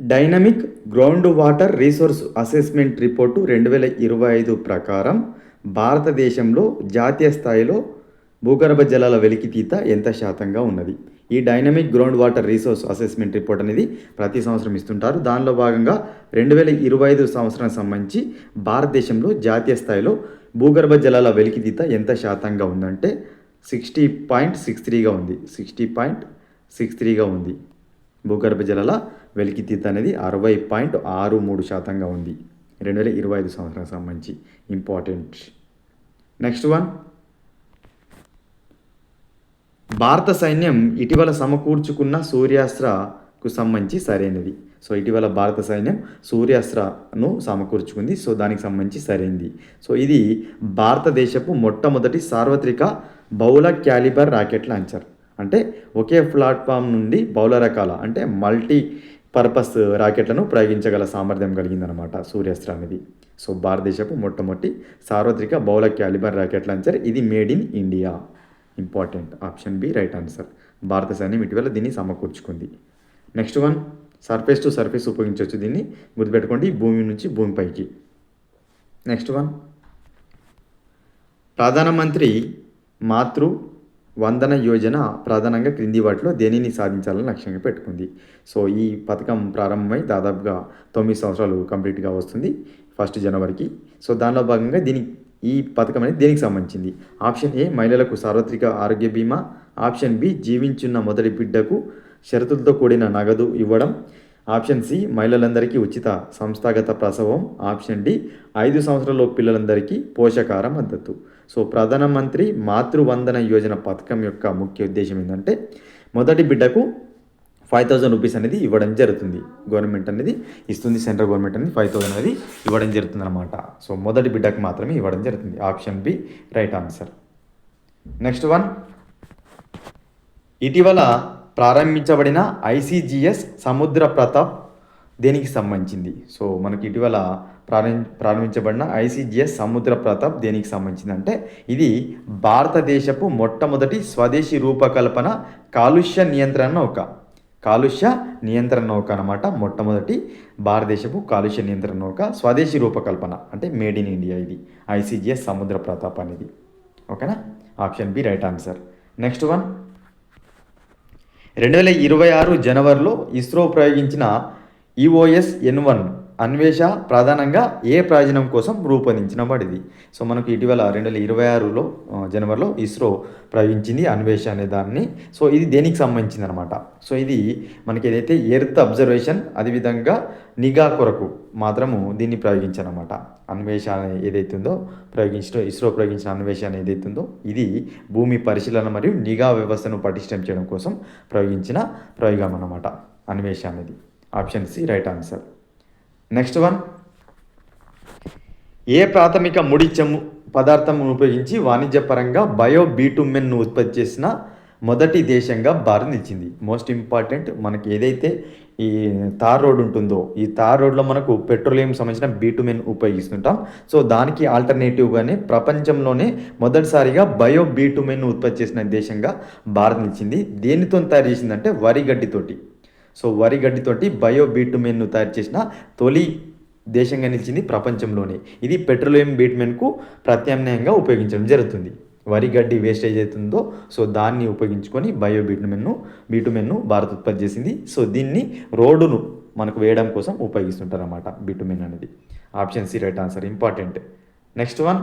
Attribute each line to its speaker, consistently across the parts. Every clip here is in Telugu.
Speaker 1: Dynamic ground water resource assessment report 2025 ప్రకారం భారతదేశంలో జాతీయ స్థాయిలో భూగర్భ జలాల వెలికితీత ఎంత శాతంగా ఉన్నది? ఈ dynamic ground water resource assessment report అనేది ప్రతి సంవత్సరం ఇస్తుంటారు. దానిలో భాగంగా 2025 సంవత్సరానికి సంబంధించి భారతదేశంలో జాతీయ స్థాయిలో భూగర్భ జలాల వెలికితీత ఎంత శాతంగా ఉందంటే 60.63గా ఉంది. 60.63గా ఉంది. భూగర్భ జలాల వెలికితీత అనేది 60.63% ఉంది 2025 సంవత్సరానికి సంబంధించి. ఇంపార్టెంట్. నెక్స్ట్ వన్, భారత సైన్యం ఇటీవల సమకూర్చుకున్న సూర్యాస్త్రకు సంబంధించి సరైనది. సో ఇటీవల భారత సైన్యం సూర్యాస్త్రను సమకూర్చుకుంది. సో దానికి సంబంధించి సరైనది. సో ఇది భారతదేశపు మొట్టమొదటి సార్వత్రిక బహుళ క్యాలిబర్ రాకెట్ లాంచర్. అంటే ఒకే ప్లాట్ఫామ్ నుండి బహుళ రకాల అంటే మల్టీ పర్పస్ రాకెట్లను ప్రయోగించగల సామర్థ్యం కలిగిందనమాట సూర్యాస్త్ర అనేది. సో భారతదేశపు మొట్టమొదటి సార్వత్రిక బహుళ క్యాలిబర్ రాకెట్ లాంచర్. ఇది made in India. Important. Option B right answer. భారత సైన్యం ఇటీవల దీన్ని సమకూర్చుకుంది. Next one, surface to surface ఉపయోగించవచ్చు దీన్ని, గుర్తుపెట్టుకోండి, భూమి నుంచి భూమిపైకి. నెక్స్ట్ వన్, ప్రధానమంత్రి మాతృ వందన యోజన ప్రధానంగా క్రింది వాటిలో దేనిని సాధించాలని లక్ష్యంగా పెట్టుకుంది. సో ఈ పథకం ప్రారంభమై దాదాపుగా 9 సంవత్సరాలు కంప్లీట్గా వస్తుంది 1 జనవరికి. సో దానిలో భాగంగా ఈ పథకం అనేది దేనికి సంబంధించింది? ఆప్షన్ ఏ మహిళలకు సార్వత్రిక ఆరోగ్య బీమా, ఆప్షన్ బి జీవించున్న మొదటి బిడ్డకు షరతులతో కూడిన నగదు ఇవ్వడం, ఆప్షన్ సి మహిళలందరికీ ఉచిత సంస్థాగత ప్రసవం, ఆప్షన్ డి 5 సంవత్సరాల పిల్లలందరికీ పోషకాహార మద్దతు. సో ప్రధానమంత్రి మాతృవందన యోజన పథకం యొక్క ముఖ్య ఉద్దేశం ఏంటంటే మొదటి బిడ్డకు 5,000 రూపీస్ అనేది ఇవ్వడం జరుగుతుంది. గవర్నమెంట్ అనేది ఇస్తుంది, సెంట్రల్ గవర్నమెంట్ అనేది 5,000 అనేది ఇవ్వడం జరుగుతుంది అనమాట. సో మొదటి బిడ్డకు మాత్రమే ఇవ్వడం జరుగుతుంది. Option B right answer. Next one, ఇటీవల ప్రారంభించబడిన ఐసీజీఎస్ సముద్ర ప్రతాప్ దేనికి సంబంధించింది? సో మనకి ఇటీవల ప్రారంభించబడిన ఐసీజీఎస్ సముద్ర ప్రతాప్ దేనికి సంబంధించింది అంటే ఇది భారతదేశపు మొట్టమొదటి స్వదేశీ రూపకల్పన కాలుష్య నియంత్రణ నౌక అనమాట. మొట్టమొదటి భారతదేశపు కాలుష్య నియంత్రణ నౌక స్వదేశీ రూపకల్పన అంటే మేడ్ ఇన్ ఇండియా. ఇది ఐసీజీఎస్ సముద్ర ప్రతాప్ అనేది. ఓకేనా? Option B right answer. Next one, 2026 జనవరిలో ఇస్రో ప్రయోగించిన EOS-N1 అన్వేష ప్రధానంగా ఏ ప్రయోజనం కోసం రూపొందించబడింది? సో మనకు ఇటీవల 2026లో జనవరిలో ఇస్రో ప్రయోగించింది అన్వేష అనే దాన్ని. సో ఇది దేనికి సంబంధించింది అనమాట. సో ఇది మనకి ఏదైతే ఎర్త్ అబ్జర్వేషన్ అదేవిధంగా నిఘా కొరకు మాత్రము దీన్ని ప్రయోగించారనమాట. అన్వేష ఏదైతే ఉందో ఇస్రో ప్రయోగించిన అన్వేష ఏదైతే ఉందో ఇది భూమి పరిశీలన మరియు నిఘా వ్యవస్థను పటిష్టం చేయడం కోసం ప్రయోగించిన ప్రయోగం అన్నమాట అన్వేష అనేది. Option C right answer. Next one, ఏ ప్రాథమిక ముడి పదార్థం ఉపయోగించి వాణిజ్యపరంగా బయోబిటుమెన్ను ఉత్పత్తి చేసిన మొదటి దేశంగా భారత్ నిలిచింది? మోస్ట్ ఇంపార్టెంట్, మనకి ఏదైతే ఈ తార్ రోడ్ ఉంటుందో ఈ తార్ రోడ్లో మనకు పెట్రోలియం సంబంధించిన బిటుమెన్ ఉపయోగిస్తుంటాం. సో దానికి ఆల్టర్నేటివ్గానే ప్రపంచంలోనే మొదటిసారిగా బయోబిటుమెన్ ఉత్పత్తి చేసిన దేశంగా భారత్ నిలిచింది. దేనితో తయారు చేసిందంటే వరి గడ్డితోటి. సో వరి గడ్డితోటి బయోబిటుమెన్ను తయారు చేసిన తొలి దేశంగా నిలిచింది ప్రపంచంలోనే. ఇది పెట్రోలియం బిటుమెన్కు ప్రత్యామ్నాయంగా ఉపయోగించడం జరుగుతుంది. వరి గడ్డి వేస్టేజ్ అవుతుందో సో దాన్ని ఉపయోగించుకొని బిటుమెన్ను భారత్ ఉత్పత్తి చేసింది. సో దీన్ని రోడ్డును మనకు వేయడం కోసం ఉపయోగిస్తుంటారు అన్నమాట బిటుమెన్ అనేది. Option C right answer. Important. Next one,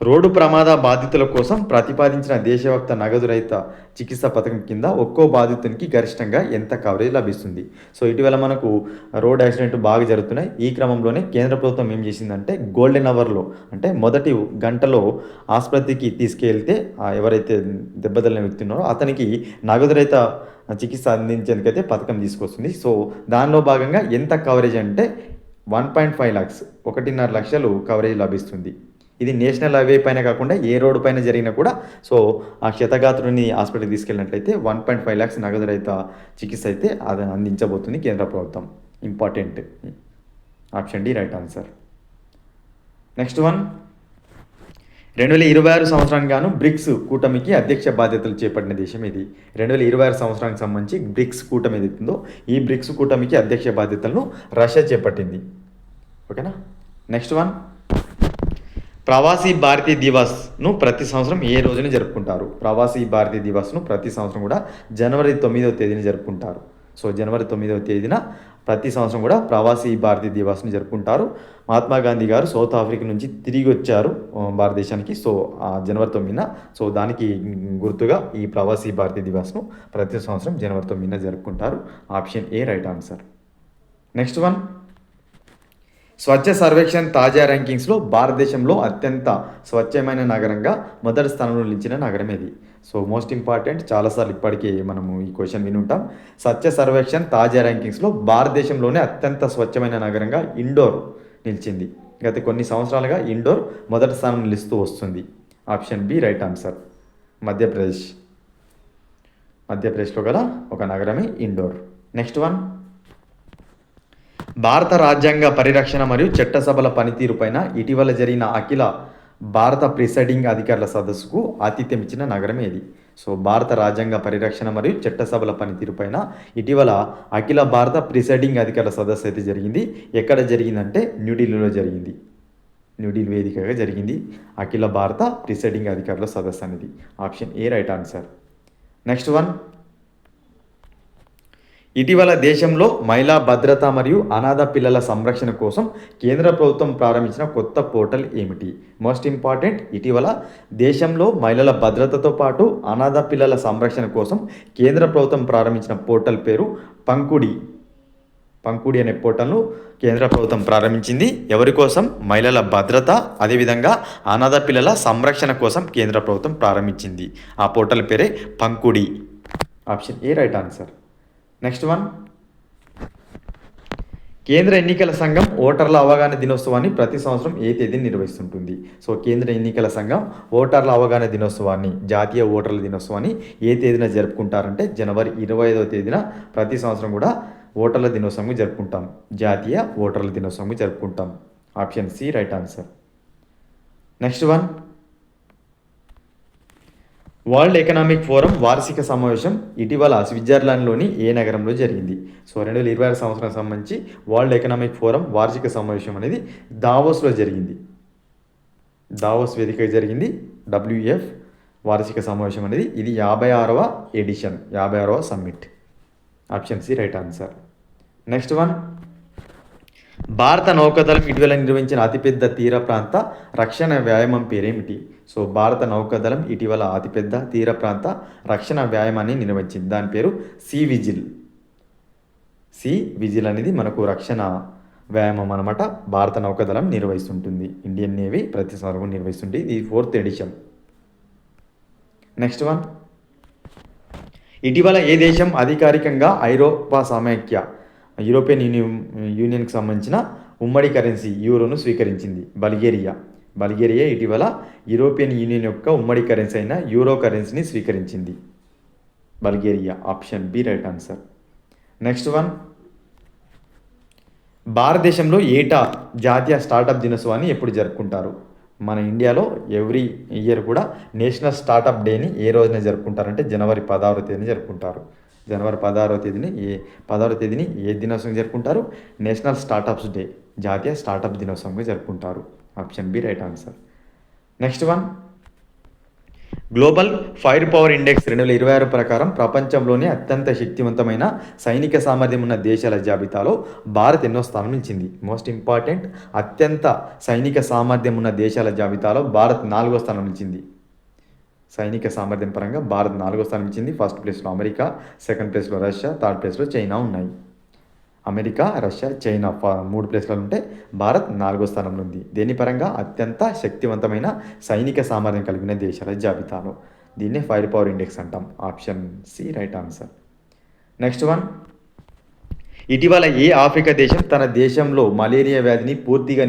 Speaker 1: రోడ్డు ప్రమాద బాధితుల కోసం ప్రతిపాదించిన దేశవ్యాప్త నగదు రహిత చికిత్స పథకం కింద ఒక్కో బాధితునికి గరిష్టంగా ఎంత కవరేజ్ లభిస్తుంది? సో ఇటీవల మనకు రోడ్ యాక్సిడెంట్ బాగా జరుగుతున్నాయి. ఈ క్రమంలోనే కేంద్ర ప్రభుత్వం ఏం చేసిందంటే గోల్డెన్ అవర్లో అంటే మొదటి గంటలో ఆసుపత్రికి తీసుకెళ్తే ఎవరైతే దెబ్బతలిన వ్యక్తి ఉన్నారో అతనికి నగదు రహిత చికిత్స అందించేందుకైతే పథకం తీసుకొస్తుంది. సో దానిలో భాగంగా ఎంత కవరేజ్ అంటే 1.5 lakhs 1.5 లక్షలు కవరేజ్ లభిస్తుంది. ఇది నేషనల్ హైవే పైన కాకుండా ఏ రోడ్డు పైన జరిగినా కూడా సో ఆ క్షతగాత్రుని హాస్పిటల్కి తీసుకెళ్ళినట్లయితే 1.5 lakhs నగదు రహిత చికిత్స అయితే అది అందించబోతుంది కేంద్ర ప్రభుత్వం. Important. Option D right answer. Next one, 2026 సంవత్సరానికి గాను బ్రిక్స్ కూటమికి అధ్యక్ష బాధ్యతలు చేపట్టిన దేశం ఇది. 2026 సంవత్సరానికి సంబంధించి బ్రిక్స్ కూటమి ఏదైతుందో ఈ బ్రిక్స్ కూటమికి అధ్యక్ష బాధ్యతలను రష్యా చేపట్టింది. ఓకేనా. నెక్స్ట్ వన్, ప్రవాసీ భారతీయ దివస్ను ప్రతి సంవత్సరం ఏ రోజున జరుపుకుంటారు? ప్రవాసీ భారతీయ దివస్ను ప్రతి సంవత్సరం కూడా జనవరి 9వ తేదీన జరుపుకుంటారు. సో జనవరి 9వ తేదీన ప్రతి సంవత్సరం కూడా ప్రవాసీ భారతీయ దివస్ను జరుపుకుంటారు. మహాత్మా గాంధీ గారు సౌత్ ఆఫ్రికా నుంచి తిరిగి వచ్చారు భారతదేశానికి. సో జనవరి 9న. సో దానికి గుర్తుగా ఈ ప్రవాసీ భారతీయ దివస్ను ప్రతి సంవత్సరం జనవరి 9న జరుపుకుంటారు. Option A right answer. Next one, Swachh Survekshan తాజా ర్యాంకింగ్స్లో భారతదేశంలో అత్యంత స్వచ్ఛమైన నగరంగా మొదటి స్థానంలో నిలిచిన నగరం ఇది. సో మోస్ట్ ఇంపార్టెంట్, చాలాసార్లు ఇప్పటికీ మనము ఈ క్వశ్చన్ విని ఉంటాం. స్వచ్ఛ సర్వేక్షణ్ తాజా ర్యాంకింగ్స్లో భారతదేశంలోనే అత్యంత స్వచ్ఛమైన నగరంగా ఇండోర్ నిలిచింది. గత కొన్ని సంవత్సరాలుగా ఇండోర్ మొదటి స్థానం నిలుస్తూ వస్తుంది. Option B right answer. మధ్యప్రదేశ్లో గల ఒక నగరమే ఇండోర్. నెక్స్ట్ వన్, భారత రాజ్యాంగ పరిరక్షణ మరియు చట్టసభల పనితీరుపైన ఇటీవల జరిగిన అఖిల భారత ప్రిసైడింగ్ అధికారుల సదస్సుకు ఆతిథ్యం ఇచ్చిన నగరం ఏది? సో భారత రాజ్యాంగ పరిరక్షణ మరియు చట్టసభల పనితీరుపైన ఇటీవల అఖిల భారత ప్రిసైడింగ్ అధికారుల సదస్సు అయితే జరిగింది. ఎక్కడ జరిగిందంటే న్యూఢిల్లీలో జరిగింది. న్యూఢిల్లీ వేదికగా జరిగింది అఖిల భారత ప్రిసైడింగ్ అధికారుల సదస్సు అనేది. Option A right answer. Next one, ఇటీవల దేశంలో మహిళా భద్రత మరియు అనాథ పిల్లల సంరక్షణ కోసం కేంద్ర ప్రభుత్వం ప్రారంభించిన కొత్త పోర్టల్ ఏమిటి? మోస్ట్ ఇంపార్టెంట్, ఇటీవల దేశంలో మహిళల భద్రతతో పాటు అనాథ పిల్లల సంరక్షణ కోసం కేంద్ర ప్రభుత్వం ప్రారంభించిన పోర్టల్ పేరు పంకుడి. పంకుడి అనే పోర్టల్ను కేంద్ర ప్రభుత్వం ప్రారంభించింది. ఎవరి కోసం? మహిళల భద్రత, అదేవిధంగా అనాథ పిల్లల సంరక్షణ కోసం కేంద్ర ప్రభుత్వం ప్రారంభించింది. ఆ పోర్టల్ పేరే Pankudi. Option A right answer. Next one, కేంద్ర ఎన్నికల సంఘం ఓటర్ల అవగాహన దినోత్సవాన్ని ప్రతి సంవత్సరం ఏ తేదీని నిర్వహిస్తుంటుంది? సో కేంద్ర ఎన్నికల సంఘం ఓటర్ల అవగాహన దినోత్సవాన్ని, జాతీయ ఓటర్ల దినోత్సవాన్ని ఏ తేదీన జరుపుకుంటారంటే జనవరి 25వ తేదీన ప్రతి సంవత్సరం కూడా ఓటర్ల దినోత్సవం జరుపుకుంటాం. జాతీయ ఓటర్ల దినోత్సవం జరుపుకుంటాం. Option C right answer. Next one, world economic forum వార్షిక సమావేశం ఇటీవల స్విట్జర్లాండ్లోని ఏ నగరంలో జరిగింది? సో 2026 సంవత్సరం సంబంధించి వరల్డ్ ఎకనామిక్ ఫోరం వార్షిక సమావేశం అనేది దావోస్లో జరిగింది. దావోస్ వేదిక జరిగింది WEF వార్షిక సమావేశం అనేది. ఇది 56వ ఎడిషన్, 56వ summit. Option C right answer. Next one, భారత నౌకాదళం ఇటీవల నిర్వహించిన అతిపెద్ద తీర ప్రాంత రక్షణ వ్యాయామం పేరేమిటి? సో భారత నౌకాదళం ఇటీవల అతిపెద్ద తీర ప్రాంత రక్షణ వ్యాయామాన్ని నిర్వహించింది. దాని పేరు సీ విజిల్. సీ విజిల్ అనేది మనకు రక్షణ వ్యాయామం అనమాట. భారత నౌకాదళం నిర్వహిస్తుంటుంది. ఇండియన్ నేవీ ప్రతి సంవత్సరం నిర్వహిస్తుంది. ఇది 4th ఎడిషన్. నెక్స్ట్ వన్, ఇటీవల ఏ దేశం అధికారికంగా ఐరోపా సమైక్య యూరోపియన్ యూనియన్కి సంబంధించిన ఉమ్మడి కరెన్సీ యూరోను స్వీకరించింది? బల్గేరియా ఇటీవల యూరోపియన్ యూనియన్ యొక్క ఉమ్మడి కరెన్సీ అయిన యూరో కరెన్సీని స్వీకరించింది. Bulgaria. Option B right answer. Next one, భారతదేశంలో ఏటా జాతీయ స్టార్టప్ దినోత్సవాన్ని ఎప్పుడు జరుపుకుంటారు? మన ఇండియాలో ఎవ్రీ ఇయర్ కూడా నేషనల్ స్టార్టప్ డేని ఏ రోజున జరుపుకుంటారంటే జనవరి 16వ తేదీని జరుపుకుంటారు. జనవరి 16వ తేదీని ఏ దినోత్సవం జరుపుకుంటారు? నేషనల్ స్టార్టప్స్ డే, జాతీయ స్టార్టప్ దినోత్సవంగా జరుపుకుంటారు. Option B right answer. Next one, global fire power index 2026 ప్రకారం ప్రపంచంలోనే అత్యంత శక్తివంతమైన సైనిక సామర్థ్యం ఉన్న దేశాల జాబితాలో భారత్ ఎన్నో స్థానం నిలిచింది? మోస్ట్ ఇంపార్టెంట్, అత్యంత సైనిక సామర్థ్యం ఉన్న దేశాల జాబితాలో భారత్ 4వ స్థానం నిలిచింది. సైనిక సామర్థ్యం పరంగా భారత్ 4వ స్థానం ఇచ్చింది. ఫస్ట్ ప్లేస్లో అమెరికా, సెకండ్ ప్లేస్లో రష్యా, థర్డ్ ప్లేస్లో చైనా ఉన్నాయి. అమెరికా, రష్యా, చైనా 3 ప్లేస్లలో ఉంటే భారత్ 4వ స్థానంలో ఉంది. దేని పరంగా? అత్యంత శక్తివంతమైన సైనిక సామర్థ్యం కలిగిన దేశాల జాబితాలో. దీన్నే ఫైర్ పవర్ ఇండెక్స్ అంటాం. Option C right answer. Next one, ఇటీవల ఏ ఆఫ్రికా దేశం తన దేశంలో మలేరియా వ్యాధిని పూర్తిగా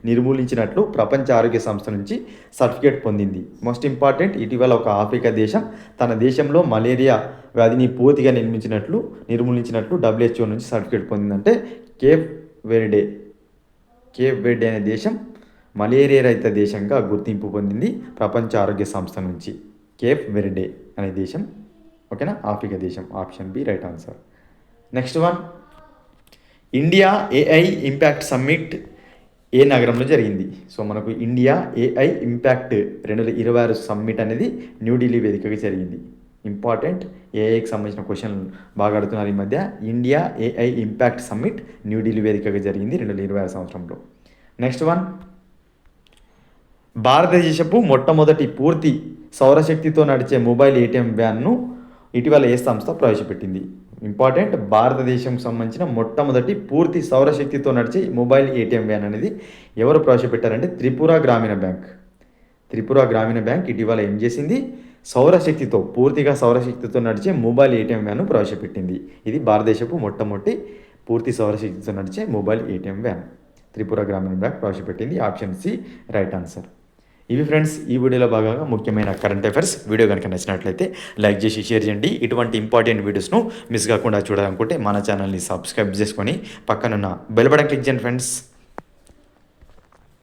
Speaker 1: నిర్మూలించినట్లు ప్రపంచ ఆరోగ్య సంస్థ నుంచి సర్టిఫికేట్ పొందింది? మోస్ట్ ఇంపార్టెంట్, ఇటీవల ఒక ఆఫ్రికా దేశం తన దేశంలో మలేరియా వ్యాధిని పూర్తిగా నిర్మూలించినట్లు WHO నుంచి సర్టిఫికేట్ పొందిందంటే కేప్ వెర్డే అనే దేశం మలేరియా రహిత దేశంగా గుర్తింపు పొందింది ప్రపంచ ఆరోగ్య సంస్థ నుంచి. కేప్ వెర్డే అనే దేశం, ఓకేనా, ఆఫ్రికా దేశం. Option B right answer. Next one, India AI impact summit ఏ నగరంలో జరిగింది? సో మనకు ఇండియా ఏఐ ఇంపాక్ట్ 2026 సమ్మిట్ అనేది న్యూఢిల్లీ వేదికగా జరిగింది. ఇంపార్టెంట్, ఏఐకి సంబంధించిన క్వశ్చన్ బాగా అడుగుతున్నారు ఈ మధ్య. India AI impact summit New Delhi వేదికగా జరిగింది 2026 సంవత్సరంలో. నెక్స్ట్ వన్, భారతదేశపు మొట్టమొదటి పూర్తి సౌరశక్తితో నడిచే మొబైల్ ఏటీఎం వ్యాన్ను ఇటీవల ఏ సంస్థ ప్రవేశపెట్టింది? ఇంపార్టెంట్, భారతదేశం సంబంధించిన మొట్టమొదటి పూర్తి సౌరశక్తితో నడిచే మొబైల్ ఏటీఎం వ్యాన్ అనేది ఎవరు ప్రవేశపెట్టారంటే త్రిపుర గ్రామీణ బ్యాంక్. త్రిపుర గ్రామీణ బ్యాంక్ ఇటీవల ఏం చేసింది? పూర్తిగా సౌరశక్తితో నడిచే మొబైల్ ఏటీఎం వ్యాన్ను ప్రవేశపెట్టింది. ఇది భారతదేశపు మొట్టమొదటి పూర్తి సౌరశక్తితో నడిచే mobile ATM van Tripura Gramin bank ప్రవేశపెట్టింది. Option C right answer. ఇవి ఫ్రెండ్స్ ఈ వీడియోలో భాగంగా ముఖ్యమైన కరెంట్ అఫైర్స్. వీడియో కనుక నచ్చినట్లయితే లైక్ చేసి షేర్ చేయండి. ఇటువంటి ఇంపార్టెంట్ వీడియోస్ను మిస్ కాకుండా చూడాలనుకుంటే మన ఛానల్ని సబ్స్క్రైబ్ చేసుకొని పక్కనున్న బెల్ బటన్ క్లిక్ చేయండి ఫ్రెండ్స్.